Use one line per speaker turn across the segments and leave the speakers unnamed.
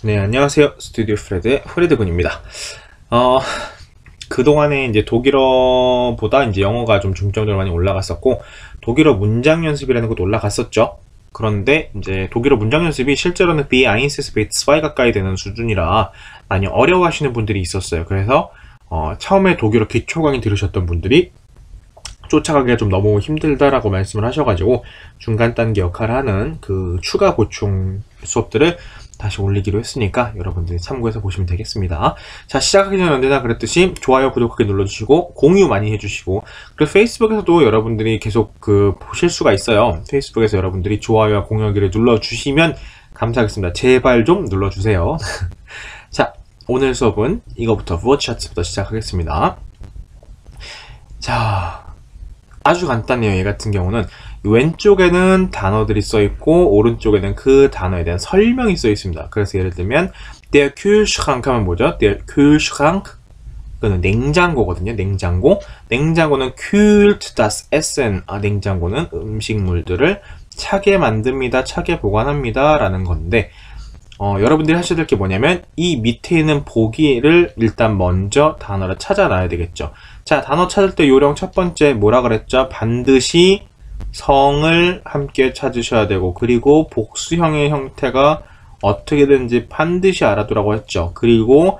네, 안녕하세요. 스튜디오 프레드의 프레드군입니다. 그동안에 이제 독일어보다 이제 영어가 좀 중점적으로 많이 올라갔었고, 독일어 문장 연습이라는 것도 올라갔었죠. 그런데 이제 독일어 문장 연습이 실제로는 B1에서 B2 가까이 되는 수준이라 많이 어려워하시는 분들이 있었어요. 그래서 처음에 독일어 기초 강의 들으셨던 분들이 쫓아가기가 좀 너무 힘들다라고 말씀을 하셔가지고 중간 단계 역할을 하는 그 추가 보충 수업들을 다시 올리기로 했으니까 여러분들이 참고해서 보시면 되겠습니다. 자, 시작하기 전에 언제나 그랬듯이 좋아요, 구독하기 눌러주시고 공유 많이 해주시고, 그리고 페이스북에서도 여러분들이 계속 보실 수가 있어요. 페이스북에서 여러분들이 좋아요와 공유하기를 눌러주시면 감사하겠습니다. 제발 좀 눌러주세요. 자, 오늘 수업은 이거부터 워드샷부터 시작하겠습니다. 자, 아주 간단해요. 얘 같은 경우는 왼쪽에는 단어들이 써 있고 오른쪽에는 그 단어에 대한 설명이 써 있습니다. 그래서 예를 들면 der Kühlschrank 하면 뭐죠? der Kühlschrank, 그는 냉장고거든요. 냉장고. 냉장고는 kühlt das Essen. 냉장고는 음식물들을 차게 만듭니다. 차게 보관합니다. 라는 건데, 여러분들이 하셔야 될 게 뭐냐면 이 밑에 있는 보기를 일단 먼저 단어를 찾아놔야 되겠죠. 자, 단어 찾을 때 요령 첫 번째 뭐라 그랬죠? 반드시 성을 함께 찾으셔야 되고, 그리고 복수형의 형태가 어떻게든지 반드시 알아두라고 했죠. 그리고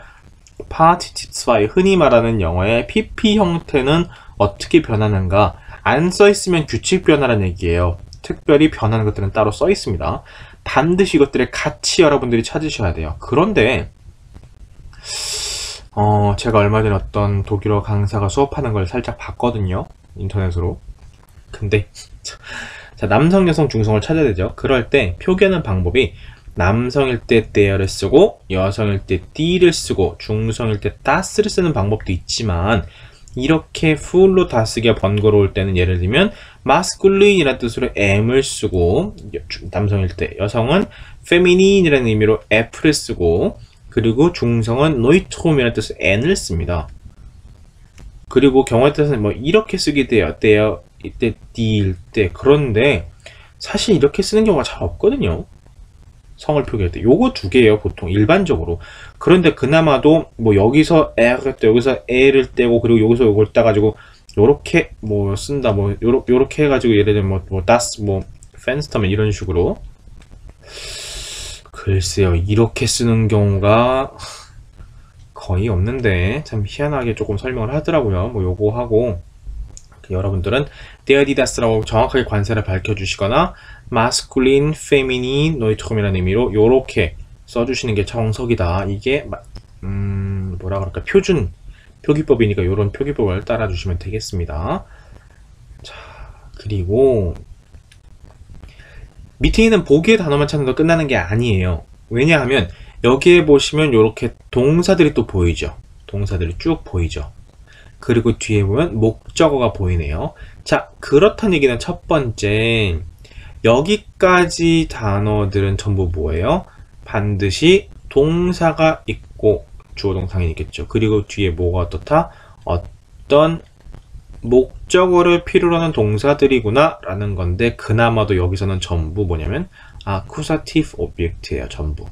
Partizip 2, 흔히 말하는 영어의 PP 형태는 어떻게 변하는가, 안 써있으면 규칙 변화라는 얘기예요. 특별히 변하는 것들은 따로 써 있습니다. 반드시 이것들을 같이 여러분들이 찾으셔야 돼요. 그런데 제가 얼마 전에 어떤 독일어 강사가 수업하는 걸 살짝 봤거든요, 인터넷으로. 근데 자, 남성, 여성, 중성을 찾아야 되죠. 그럴 때 표기하는 방법이 남성일 때 the를 쓰고, 여성일 때 d를 쓰고, 중성일 때 das를 쓰는 방법도 있지만, 이렇게 ful로 다 쓰기가 번거로울 때는 예를 들면 masculine이라는 뜻으로 m을 쓰고, 남성일 때, 여성은 feminine이라는 의미로 f를 쓰고, 그리고 중성은 neutrum이라는 뜻으로 n을 씁니다. 그리고 경우에 따라서는 뭐 이렇게 쓰게 돼요. the요, 이때 d일 때. 그런데 사실 이렇게 쓰는 경우가 잘 없거든요. 성을 표기할 때 요거 두 개예요, 보통 일반적으로. 그런데 그나마도 뭐 여기서 R을 떼고 여기서 L을 떼고, 그리고 여기서 요걸 따가지고 요렇게 뭐 쓴다, 뭐 요렇게 해가지고 예를 들면 뭐 das, 뭐 fensterman 이런 식으로. 글쎄요, 이렇게 쓰는 경우가 거의 없는데 참 희한하게 조금 설명을 하더라고요. 뭐 요거 하고, 여러분들은 der, die, das라고 정확하게 관세를 밝혀주시거나 masculine, feminine, neutrum 이라는 의미로 요렇게 써주시는 게 정석이다. 이게 뭐라 그럴까, 표준 표기법이니까 요런 표기법을 따라주시면 되겠습니다. 자, 그리고 밑에 있는 보기의 단어만 찾는 거 끝나는 게 아니에요. 왜냐하면 여기에 보시면 요렇게 동사들이 또 보이죠. 동사들이 쭉 보이죠. 그리고 뒤에 보면 목적어가 보이네요. 자, 그렇다는 얘기는 첫 번째, 여기까지 단어들은 전부 뭐예요? 반드시 동사가 있고 주어 동사가 있겠죠. 그리고 뒤에 뭐가 어떻다? 어떤 목적어를 필요로 하는 동사들이구나 라는 건데, 그나마도 여기서는 전부 뭐냐면 accusative object예요. 전부.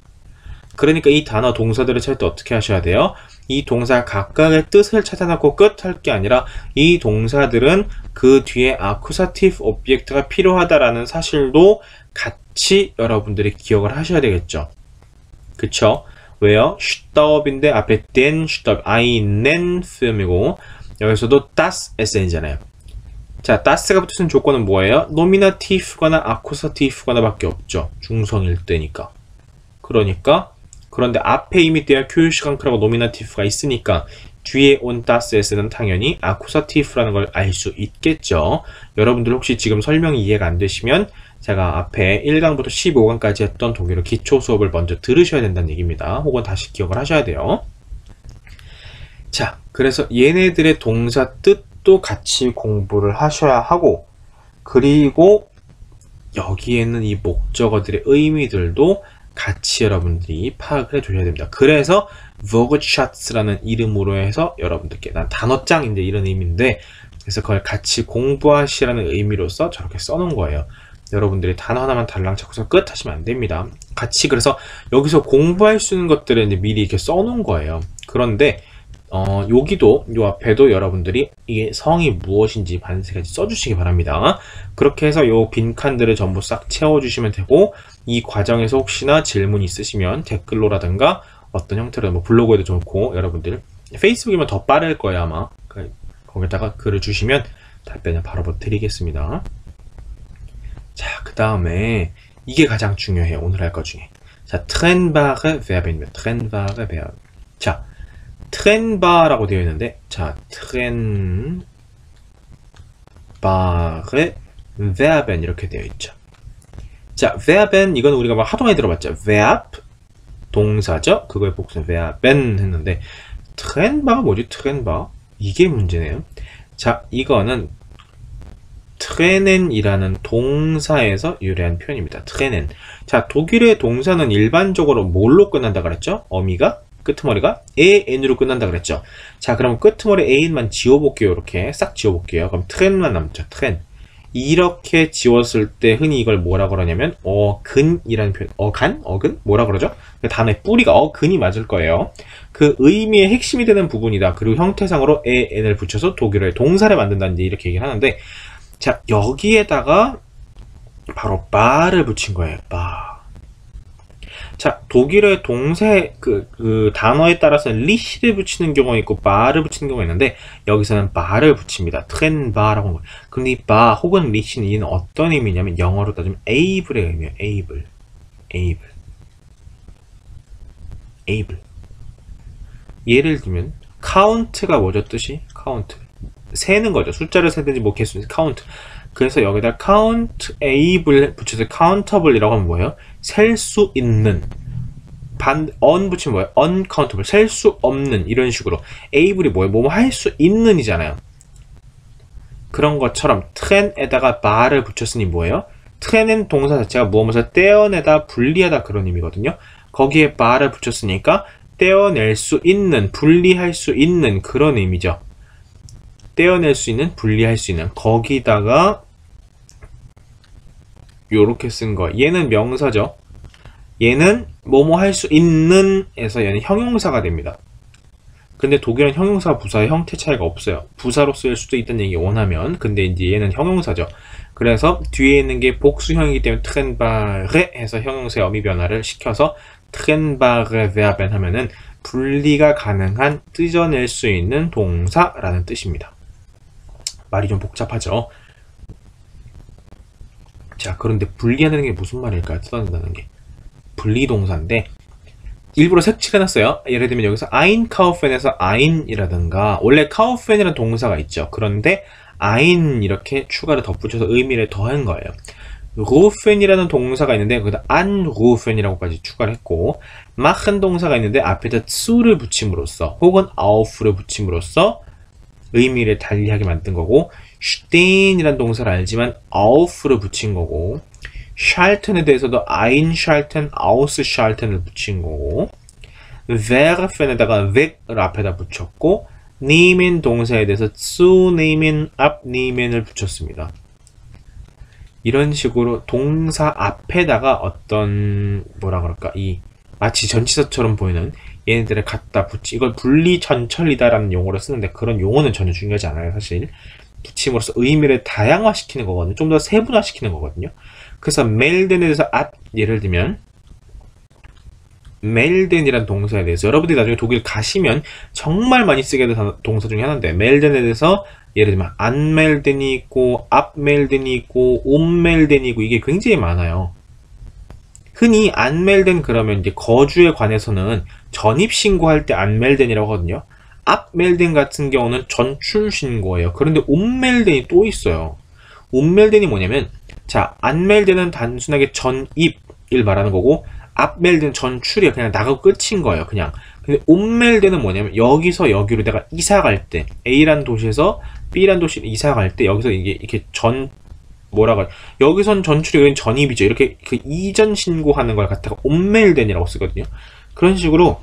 그러니까 이 단어 동사들을 찾을 때 어떻게 하셔야 돼요? 이 동사 각각의 뜻을 찾아놓고 끝 할 게 아니라 이 동사들은 그 뒤에 accusative object가 필요하다라는 사실도 같이 여러분들이 기억을 하셔야 되겠죠. 그쵸? 왜요? 슈더업인데 앞에 den, 슈더업, einen Film이고 여기서도 das Essen이잖아요. 자, das가 붙은 조건은 뭐예요? nominative거나 accusative거나 밖에 없죠. 중성일 때니까. 그런데 앞에 이미 der Kühlschrank라고 노미나티브가 있으니까 뒤에 온 das Essen은 당연히 accusative라는 걸 알 수 있겠죠. 여러분들 혹시 지금 설명이 이해가 안 되시면 제가 앞에 1강부터 15강까지 했던 독일어 기초 수업을 먼저 들으셔야 된다는 얘기입니다. 혹은 다시 기억을 하셔야 돼요. 자, 그래서 얘네들의 동사 뜻도 같이 공부를 하셔야 하고, 그리고 여기에는 이 목적어들의 의미들도 같이 여러분들이 파악을 해주셔야 됩니다. 그래서 워크샷스라는 이름으로 해서 여러분들께, 난 단어장인데 이런 의미인데, 그래서 그걸 같이 공부하시라는 의미로서 저렇게 써놓은 거예요. 여러분들이 단어 하나만 달랑 찾고서 끝 하시면 안 됩니다. 같이 그래서 여기서 공부할 수 있는 것들을 이제 미리 이렇게 써놓은 거예요. 그런데 여기도 요 앞에도 여러분들이 이게 성이 무엇인지 반드시 써주시기 바랍니다. 그렇게 해서 요 빈칸들을 전부 싹 채워주시면 되고, 이 과정에서 혹시나 질문 있으시면 댓글로라든가 어떤 형태로 뭐 블로그에도 좋고, 여러분들 페이스북이면 더 빠를 거예요 아마. 거기다가 글을 주시면 답변을 바로 드리겠습니다. 자, 그 다음에 이게 가장 중요해요. 오늘 할 것 중에. 자, trennbare Verb입니다. trennbare Verb. 자, trennbar라고 되어 있는데, 자, trennbare Verben 이렇게 되어 있죠. 자, Verben 이건 우리가 막 하도 많이 들어봤죠. Verb 동사죠. 그거의 복수는 Verben 했는데, trennbar 뭐지? trennbar 이게 문제네요. 자, 이거는 트레넨이라는 동사에서 유래한 표현입니다. 트레넨. 자, 독일의 동사는 일반적으로 뭘로 끝난다 그랬죠? 어미가 끄트머리가 AN으로 끝난다 그랬죠. 자, 그럼 끄트머리 AN만 지워볼게요. 이렇게 싹 지워볼게요. 그럼 트렌만 남죠. 트렌. 이렇게 지웠을 때 흔히 이걸 뭐라 그러냐면 어근이라는 표현. 어근? 뭐라 그러죠? 그 단어의 뿌리가 어근이 맞을 거예요. 그 의미의 핵심이 되는 부분이다. 그리고 형태상으로 AN을 붙여서 독일어의 동사를 만든다는 이렇게 얘기를 하는데, 자, 여기에다가 바로 바를 붙인 거예요. 바. 자, 독일어의 동사의 그 단어에 따라서는 리시를 붙이는 경우가 있고 바를 붙이는 경우가 있는데, 여기서는 바를 붙입니다. 트렌바라고 하는 거예요. 근데 이 바 혹은 리시는 이는 어떤 의미냐면 영어로 따지면 able의 의미예요. able. 예를 들면 count가 뭐죠? 뜻이? count. 세는 거죠. 숫자를 세든지 뭐 개수는 count. 그래서 여기다 count able 붙여서 countable이라고 하면 뭐예요? 셀 수 있는. on 붙이면 뭐예요? uncountable. 셀 수 없는. 이런 식으로. able이 뭐예요? 뭐뭐 할 수 있는 이잖아요. 그런 것처럼 tren에다가 바를 붙였으니 뭐예요? tren은 동사 자체가 무엇을 떼어내다, 분리하다 그런 의미거든요. 거기에 바를 붙였으니까 떼어낼 수 있는, 분리할 수 있는 그런 의미죠. 떼어낼 수 있는, 분리할 수 있는. 거기다가 요렇게 쓴 거. 얘는 명사죠. 얘는 뭐뭐 할 수 있는 에서 얘는 형용사가 됩니다. 근데 독일은 형용사, 부사의 형태 차이가 없어요. 부사로 쓰일 수도 있다는 얘기 원하면. 근데 이제 얘는 형용사죠. 그래서 뒤에 있는 게 복수형이기 때문에 trennbare 해서 형용사의 어미 변화를 시켜서 trennbare Verben 하면은 분리가 가능한, 뜯어낼 수 있는 동사라는 뜻입니다. 말이 좀 복잡하죠. 자, 그런데 분리하는 게 무슨 말일까요? 뜯어낸다는 게. 분리동사인데 일부러 색칠해놨어요. 예를 들면 여기서 einkaufen-에서 ein이라든가, 원래 kaufen이라는 동사가 있죠. 그런데 ein 이렇게 추가를 덧붙여서 의미를 더한 거예요. rufen이라는 동사가 있는데 거기다 anrufen이라고까지 추가를 했고, machen 동사가 있는데 앞에다 zu를 붙임으로써 혹은 auf를 붙임으로써 의미를 달리하게 만든 거고, stehen 이라는 동사를 알지만 auf를 붙인 거고, schalten에 대해서도 einschalten, ausschalten을 붙인 거고, werfen에다가 weg을 앞에다 붙였고, nehmen 동사에 대해서 zunehmen, abnehmen을 붙였습니다. 이런 식으로 동사 앞에다가 어떤 뭐라 그럴까, 이 마치 전치사처럼 보이는 얘네들을 갖다 붙이, 이걸 분리전철이다라는 용어를 쓰는데 그런 용어는 전혀 중요하지 않아요. 사실 붙임으로써 의미를 다양화시키는 거거든요. 좀 더 세분화시키는 거거든요. 그래서 melden에 대해서 예를 들면 melden이라는 동사에 대해서 여러분들이 나중에 독일 가시면 정말 많이 쓰게 되는 동사 중에 하나인데, melden에 대해서 예를 들면 anmelden이 있고 abmelden이 있고 ummelden이 있고 이게 굉장히 많아요. 흔히 anmelden 그러면 이제 거주에 관해서는 전입신고할 때 anmelden이라고 하거든요. abmelden 같은 경우는 전출신고예요. 그런데 ummelden이 또 있어요. ummelden이 뭐냐면, 자, anmelden은 단순하게 전입을 말하는 거고, abmelden 전출이야. 그냥 나가고 끝인 거예요. 그냥. 근데 ummelden은 뭐냐면 여기서 여기로 내가 이사 갈 때, A라는 도시에서 B라는 도시로 이사 갈 때 여기서 이게 이렇게 뭐라고, 여기선 전출이, 여기는 전입이죠. 이렇게 그 이전 신고하는 걸 갖다가 ummelden이라고 쓰거든요. 그런 식으로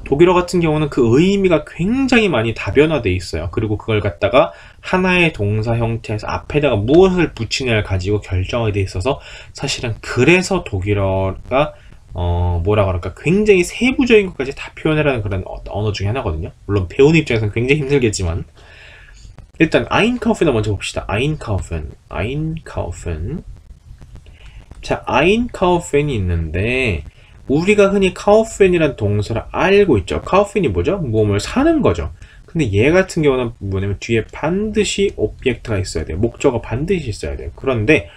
독일어 같은 경우는 그 의미가 굉장히 많이 다변화되어 있어요. 그리고 그걸 갖다가 하나의 동사 형태에서 앞에다가 무엇을 붙이냐를 가지고 결정하게 돼 있어서 사실은 그래서 독일어가 뭐라 그럴까 굉장히 세부적인 것까지 다 표현하라는 그런 언어 중에 하나거든요. 물론 배우는 입장에서는 굉장히 힘들겠지만 일단 Einkaufen 먼저 봅시다. Einkaufen. 자, Einkaufen 있는데 우리가 흔히 카우펜이라는 동사를 알고 있죠. 카우펜이 뭐죠? 무엇을 사는 거죠. 근데 얘 같은 경우는 뭐냐면 뒤에 반드시 오브젝트가 있어야 돼요. 목적어가 반드시 있어야 돼요. 그런데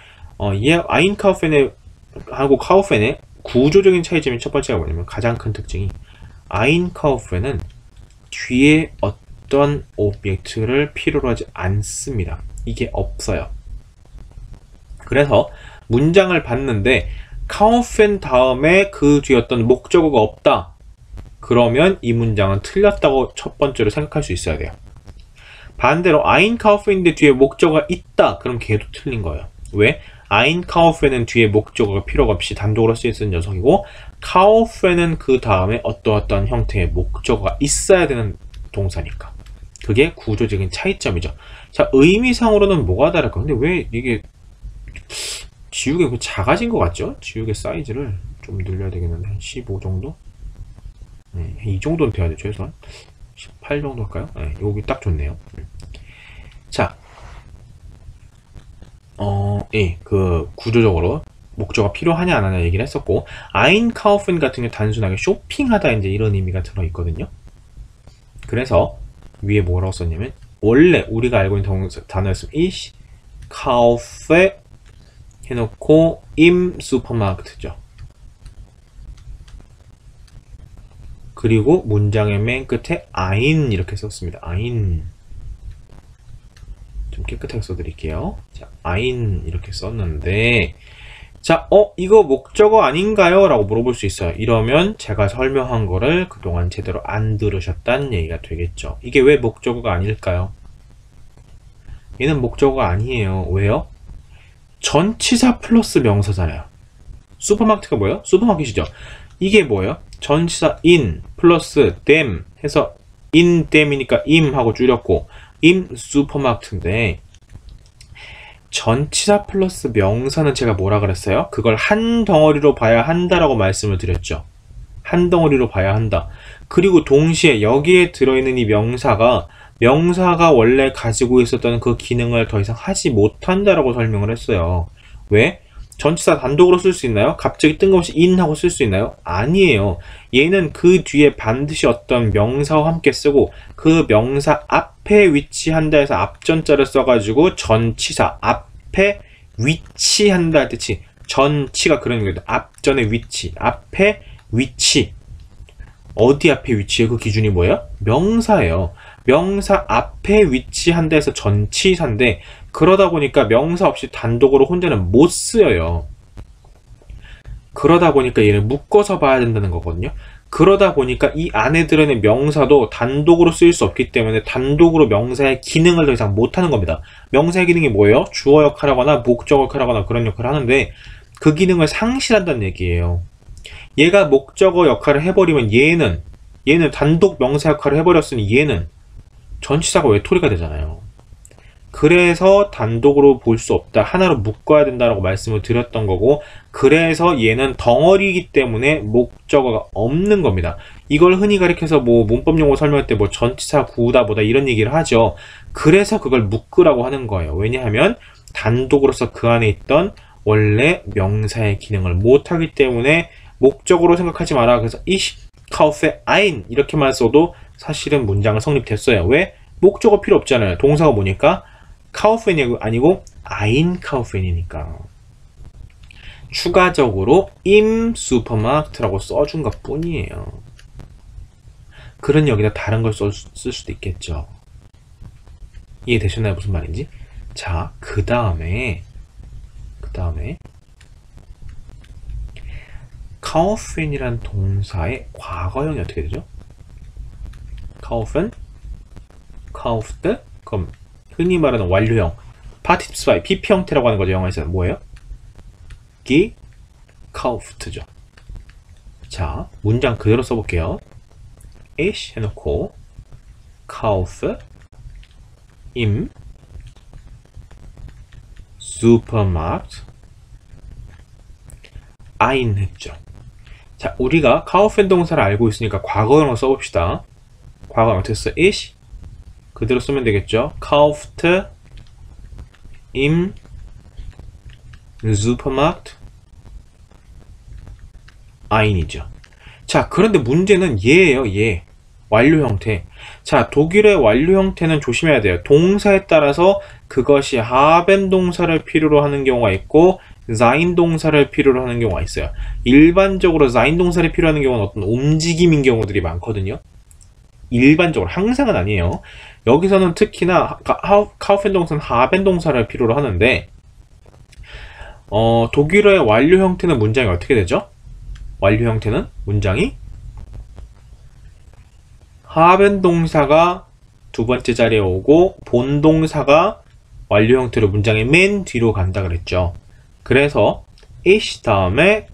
얘 아인카우펜의 하고 카우펜의 구조적인 차이점이 첫 번째가 뭐냐면 가장 큰 특징이 아인카우펜은 뒤에 어떤 오브젝트를 필요로 하지 않습니다. 이게 없어요. 그래서 문장을 봤는데 카우펜 다음에 그 뒤에 어떤 목적어가 없다. 그러면 이 문장은 틀렸다고 첫 번째로 생각할 수 있어야 돼요. 반대로 아인카우펜인데 뒤에 목적어가 있다. 그럼 걔도 틀린 거예요. 왜? 아인카우펜은 뒤에 목적어가 필요가 없이 단독으로 쓰이는 녀석이고 카우펜은 그 다음에 어떠어떠한 형태의 목적어가 있어야 되는 동사니까. 그게 구조적인 차이점이죠. 자, 의미상으로는 뭐가 다를까? 근데 왜 이게 지우개 작아진 것 같죠? 지우개 사이즈를 좀 늘려야 되겠는데 한 15 정도? 네, 이 정도는 돼야 되죠. 최소한 18 정도 할까요? 네, 여기 딱 좋네요. 자, 예, 그 구조적으로 목적어가 필요하냐 안 하냐 얘기를 했었고 Einkaufen 같은 게 단순하게 쇼핑하다 이제 이런 의미가 들어 있거든요. 그래서 위에 뭐라고 썼냐면 원래 우리가 알고 있는 단어였으면 Ich kaufe 해놓고 im Supermarkt죠. 그리고 문장의 맨 끝에 ein 이렇게 썼습니다. ein 좀 깨끗하게 써드릴게요. 자, ein 이렇게 썼는데 자, 이거 목적어 아닌가요? 라고 물어볼 수 있어요. 이러면 제가 설명한 거를 그동안 제대로 안 들으셨다는 얘기가 되겠죠. 이게 왜 목적어가 아닐까요? 얘는 목적어가 아니에요. 왜요? 전치사 플러스 명사잖아요. 슈퍼마켓가 뭐예요? 슈퍼마켓이죠. 이게 뭐예요? 전치사 in 플러스 them 해서 in them이니까 im 하고 줄였고 im 슈퍼마켓인데 전치사 플러스 명사는 제가 뭐라 그랬어요? 그걸 한 덩어리로 봐야 한다라고 말씀을 드렸죠. 한 덩어리로 봐야 한다. 그리고 동시에 여기에 들어있는 이 명사가 원래 가지고 있었던 그 기능을 더 이상 하지 못한다라고 설명을 했어요. 왜? 전치사 단독으로 쓸 수 있나요? 갑자기 뜬금없이 in 하고 쓸 수 있나요? 아니에요. 얘는 그 뒤에 반드시 어떤 명사와 함께 쓰고 그 명사 앞에 위치한다 해서 앞전자를 써가지고 전치사 앞에 위치한다 할 뜻이 전치가 그런 거예요. 앞전의 위치, 앞에 위치. 어디 앞에 위치해요? 그 기준이 뭐예요? 명사예요. 명사 앞에 위치한다 해서 전치사인데 그러다 보니까 명사 없이 단독으로 혼자는 못 쓰여요. 그러다 보니까 얘를 묶어서 봐야 된다는 거거든요. 그러다 보니까 이 안에 들어있는 명사도 단독으로 쓰일 수 없기 때문에 단독으로 명사의 기능을 더 이상 못하는 겁니다. 명사의 기능이 뭐예요? 주어 역할을 하거나 목적 역할을 하거나 그런 역할을 하는데 그 기능을 상실한다는 얘기예요. 얘가 목적어 역할을 해버리면 얘는 단독 명사 역할을 해버렸으니 얘는 전치사가 외톨이가 되잖아요. 그래서 단독으로 볼 수 없다. 하나로 묶어야 된다라고 말씀을 드렸던 거고 그래서 얘는 덩어리이기 때문에 목적어가 없는 겁니다. 이걸 흔히 가리켜서 뭐 문법 용어 설명할 때 뭐 전치사 구다 뭐다 이런 얘기를 하죠. 그래서 그걸 묶으라고 하는 거예요. 왜냐하면 단독으로서 그 안에 있던 원래 명사의 기능을 못하기 때문에 목적으로 생각하지 마라. 그래서 Ich kaufe ein 이렇게만 써도 사실은 문장은 성립됐어요. 왜? 목적어 필요 없잖아요. 동사가 뭐니까? 카우펜이 아니고 아인카우펜이니까. 추가적으로 im Supermarkt라고 써준 것 뿐이에요. 그런 여기다 다른 걸 쓸 수도 있겠죠. 이해되셨나요? 무슨 말인지? 자, 그 다음에 카우펜이란 동사의 과거형이 어떻게 되죠? 카우펜, 카우프트, 그럼 흔히 말하는 완료형 파티스파이 PP 형태라고 하는 거죠. 영어에서는 뭐예요? gekauft죠. 자, 문장 그대로 써볼게요. ich 해놓고 kaufe im Supermarkt ein 했죠. 자, 우리가 kaufen 동사를 알고 있으니까 과거형으로 써봅시다. 과거형 어떻게 써? ich 그대로 쓰면 되겠죠. kaufte im Supermarkt ein이죠. 자, 그런데 문제는 얘예요. 얘. 완료 형태. 자, 독일의 완료 형태는 조심해야 돼요. 동사에 따라서 그것이 haben 동사를 필요로 하는 경우가 있고 sein 동사를 필요로 하는 경우가 있어요. 일반적으로 sein 동사를 필요로 하는 경우는 어떤 움직임인 경우들이 많거든요. 일반적으로 항상은 아니에요. 여기서는 특히나 kaufen 동사는 haben 동사를 필요로 하는데 독일어의 완료 형태는 문장이 어떻게 되죠? 완료 형태는 문장이 haben 동사가 두 번째 자리에 오고 본 동사가 완료 형태로 문장의 맨 뒤로 간다 그랬죠. 그래서 ich 다음에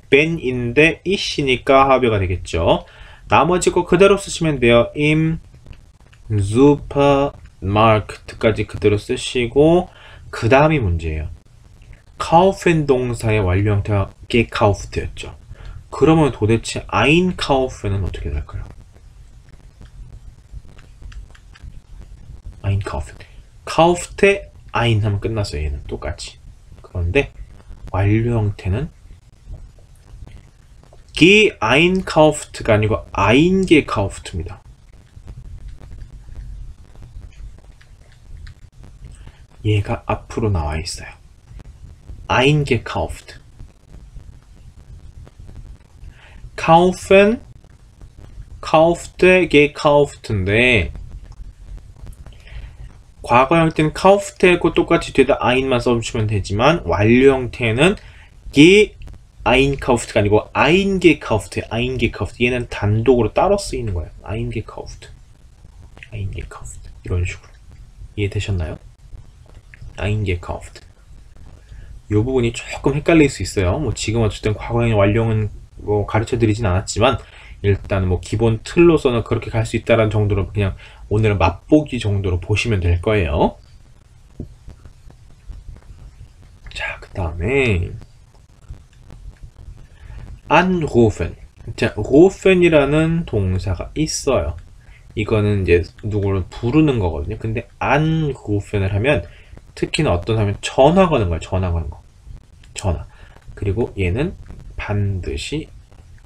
haben인데 ich니까 habe가 되겠죠. 나머지 거 그대로 쓰시면 돼요. im Supermarkt까지 그대로 쓰시고 그 다음이 문제예요. kaufen 동사의 완료 형태가 gekauft였죠. 그러면 도대체 einkaufen은 어떻게 될까요? einkaufen. kaufte ein 하면 끝났어요. 얘는 똑같이. 그런데 완료 형태는 geeinkaufte가 아니고 eingekauft입니다. 얘가 앞으로 나와 있어요. eingekauft. kaufen, kaufte, gekauft인데 과거 형태는 kaufte고 똑같이 뒤에다 ein만 써주시면 되지만 완료 형태는 geeinkaufte가 아니고 eingekauft, 얘는 단독으로 따로 쓰이는 거예요. eingekauft 이런 식으로 이해되셨나요? eingekauft. 이 부분이 조금 헷갈릴 수 있어요. 뭐 지금 어쨌든 과거형 완료는 뭐 가르쳐 드리진 않았지만 일단 뭐 기본 틀로서는 그렇게 갈 수 있다는 정도로 그냥 오늘은 맛보기 정도로 보시면 될 거예요. 자, 그 다음에 anrufen. 자, rufen이라는 동사가 있어요. 이거는 이제 누구를 부르는 거거든요. 근데 anrufen을 하면 특히나 어떤 하면 전화 거는 거예요. 전화 거는 거. 전화. 그리고 얘는 반드시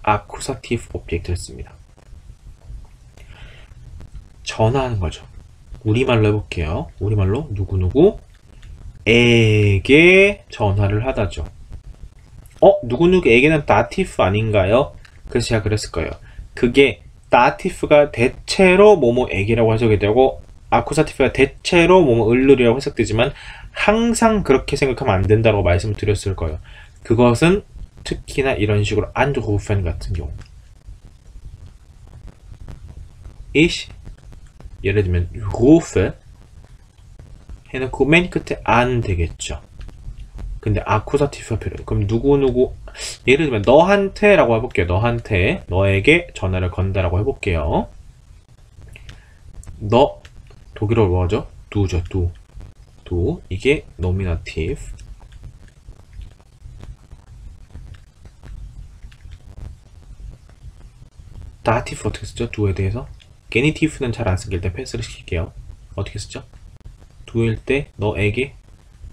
accusative object를 씁니다. 전화하는 거죠. 우리말로 해볼게요. 우리말로 누구누구에게 전화를 하다죠. 누구누구에게는 dative 아닌가요? 그래서 제가 그랬을 거예요. 그게 dative가 대체로 뭐뭐에게라고 해석이 되고 accusative가 대체로 뭐뭐 을르리라고 해석되지만 항상 그렇게 생각하면 안 된다고 말씀을 드렸을 거예요. 그것은 특히나 이런 식으로 anrufen 같은 경우 ich 예를 들면 rufe 해놓고 맨 끝에 an 되겠죠. 근데 accusative가 필요해요. 그럼 누구누구 예를 들면 너한테 라고 해볼게요. 너한테 너에게 전화를 건다라고 해볼게요. 너 독일어로 뭐죠? du죠. du 이게 nominative dative 어떻게 쓰죠? du에 대해서 genitive는 잘 안 쓰길 때 패스를 시킬게요. 어떻게 쓰죠? du일 때 너에게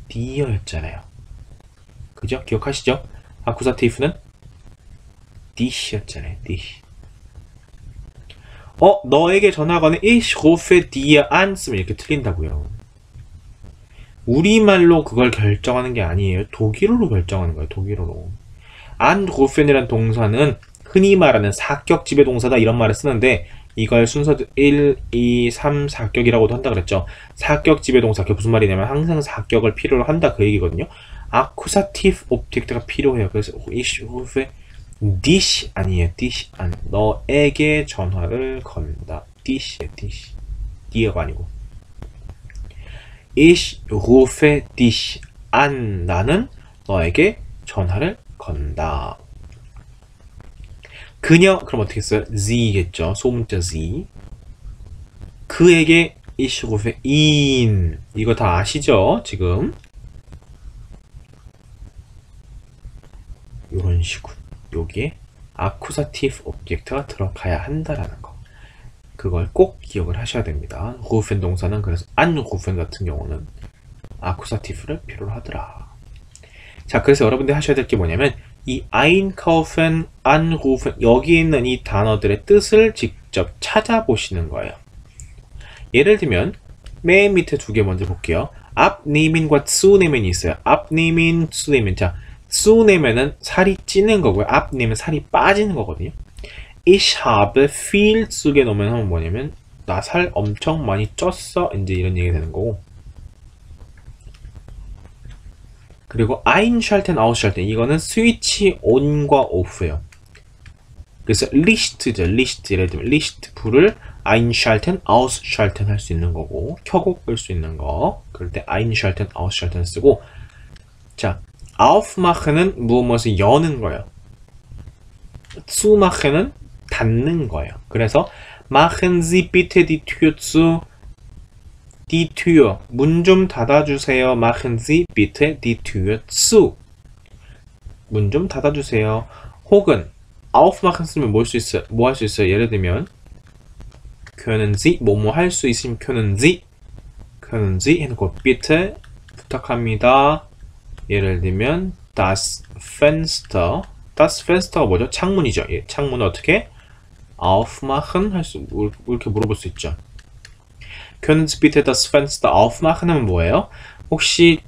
dear였잖아요. 그죠? 기억하시죠? accusative는 dich였잖아요. dich. 너에게 전화 거는 ich rufe dir an 쓰면 이렇게 틀린다고요. 우리말로 그걸 결정하는 게 아니에요. 독일어로 결정하는 거예요. 독일어로. anrufen이라는 동사는 흔히 말하는 사격 지배 동사다 이런 말을 쓰는데 이걸 순서 1, 2, 3, 4격이라고도 한다 그랬죠. 사격 지배 동사. 그게 무슨 말이냐면 항상 사격을 필요로 한다 그 얘기거든요. accusative object가 필요해요. 그래서 ich rufe dich 아니에요. dich 안. 너에게 전화를 건다. dich에 dich. die가 아니고. ich rufe dich an. 나는 너에게 전화를 건다. 그녀, 그럼 어떻게 써요? sie겠죠. 소문자 sie. 그에게 ich rufe ihn. 이거 다 아시죠? 지금. 이런 식으로. 여기에 accusative object가 들어가야 한다라는 거. 그걸 꼭 기억을 하셔야 됩니다. rufen 동사는 그래서 anrufen 같은 경우는 accusative를 필요로 하더라. 자, 그래서 여러분들이 하셔야 될 게 뭐냐면 이 einkaufen, anrufen 여기 있는 이 단어들의 뜻을 직접 찾아보시는 거예요. 예를 들면 맨 밑에 두 개 먼저 볼게요. abnehmen,과 zunehmen 이 있어요. abnehmen, zunehmen. 자, zunehmen은 살이 찌는 거고요. abnehmen 살이 빠지는 거거든요. Ich habe viel zugenommen 하면 뭐냐면 나 살 엄청 많이 쪘어. 이제 이런 얘기가 되는 거고. 그리고 einschalten, ausschalten 이거는 스위치 온과 오프예요. 그래서 Licht죠. Licht 예를 들면 Licht 불을 einschalten, ausschalten 할 수 있는 거고 켜고 끌 수 있는 거. 그럴 때 einschalten, ausschalten 쓰고 자, aufmachen은 무엇을 여는 거예요. zumachen은 닫는 거예요. 그래서 machen Sie bitte die Tür zu. die Tür 문 좀 닫아주세요. machen Sie bitte die Tür zu. 문 좀 닫아주세요. 혹은 aufmachen 쓰면 뭐 할 수 있어요? 뭐 할 수 있어요? 예를 들면 können Sie 뭐뭐 할 수 있으면 können Sie 해놓고 bitte 부탁합니다. 예를 들면 das Fenster가 뭐죠? 창문이죠. 예, 창문을 어떻게 aufmachen 할 수 이렇게 물어볼 수 있죠. Können Sie bitte das Fenster aufmachen 하면 뭐예요? 혹시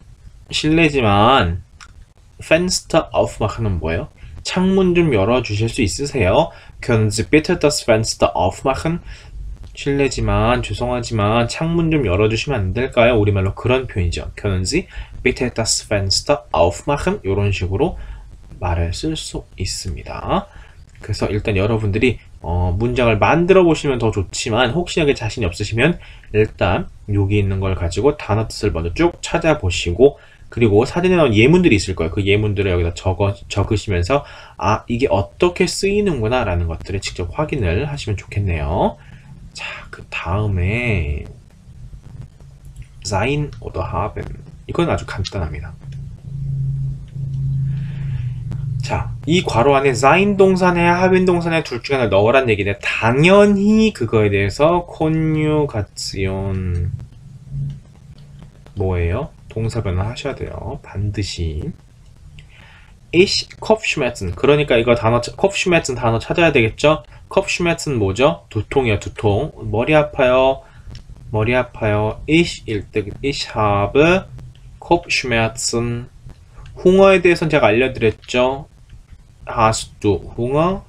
실례지만 Fenster aufmachen은 뭐예요? 창문 좀 열어주실 수 있으세요? Können Sie bitte das Fenster aufmachen? 실례지만 죄송하지만 창문 좀 열어주시면 안 될까요? 우리말로 그런 표현이죠. Können Sie bitte das Fenster aufmachen? 이런 식으로 말을 쓸 수 있습니다. 그래서 일단 여러분들이 문장을 만들어 보시면 더 좋지만 혹시나 자신이 없으시면 일단 여기 있는 걸 가지고 단어 뜻을 먼저 쭉 찾아보시고 그리고 사진에 나온 예문들이 있을 거예요. 그 예문들을 여기다 적으시면서 아, 이게 어떻게 쓰이는구나 라는 것들을 직접 확인을 하시면 좋겠네요. 자, 그 다음에 sein oder haben 이건 아주 간단합니다. 자, 이 괄호 안에 sein 동사네 haben 동사네 둘 중에 하나를 넣으란 얘기인데 당연히 그거에 대해서 conjugation 뭐예요? 동사 변화 하셔야 돼요. 반드시. ich Kopfschmerzen 그러니까 이거 단어 Kopfschmerzen 단어 찾아야 되겠죠? Kopfschmerzen 뭐죠? 두통이요, 두통. 머리 아파요. 머리 아파요. ich habe Kopfschmerzen. 홍어에 대해서는 제가 알려드렸죠. Hast du Hunger?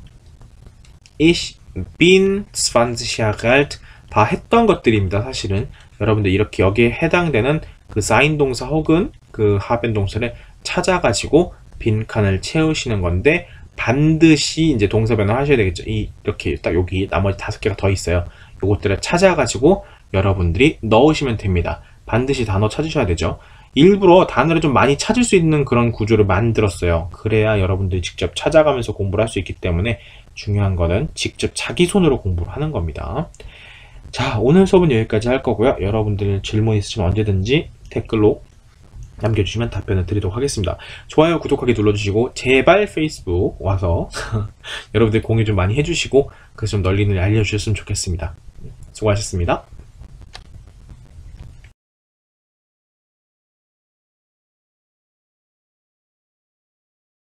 Ich bin 20 Jahre alt. 다 했던 것들입니다. 사실은 여러분들 이렇게 여기에 해당되는 그 sein 동사 혹은 그 haben 동사를 찾아가지고 빈칸을 채우시는 건데 반드시 이제 동사 변화 하셔야 되겠죠. 이렇게 딱 여기 나머지 5개가 더 있어요. 요것들을 찾아가지고 여러분들이 넣으시면 됩니다. 반드시 단어 찾으셔야 되죠. 일부러 단어를 좀 많이 찾을 수 있는 그런 구조를 만들었어요. 그래야 여러분들이 직접 찾아가면서 공부를 할 수 있기 때문에 중요한 거는 직접 자기 손으로 공부를 하는 겁니다. 자, 오늘 수업은 여기까지 할 거고요. 여러분들 질문 있으시면 언제든지 댓글로 남겨주시면 답변을 드리도록 하겠습니다. 좋아요, 구독하기 눌러주시고 제발 페이스북 와서 여러분들 공유 좀 많이 해주시고 그래서 좀 널리 알려주셨으면 좋겠습니다. 수고하셨습니다.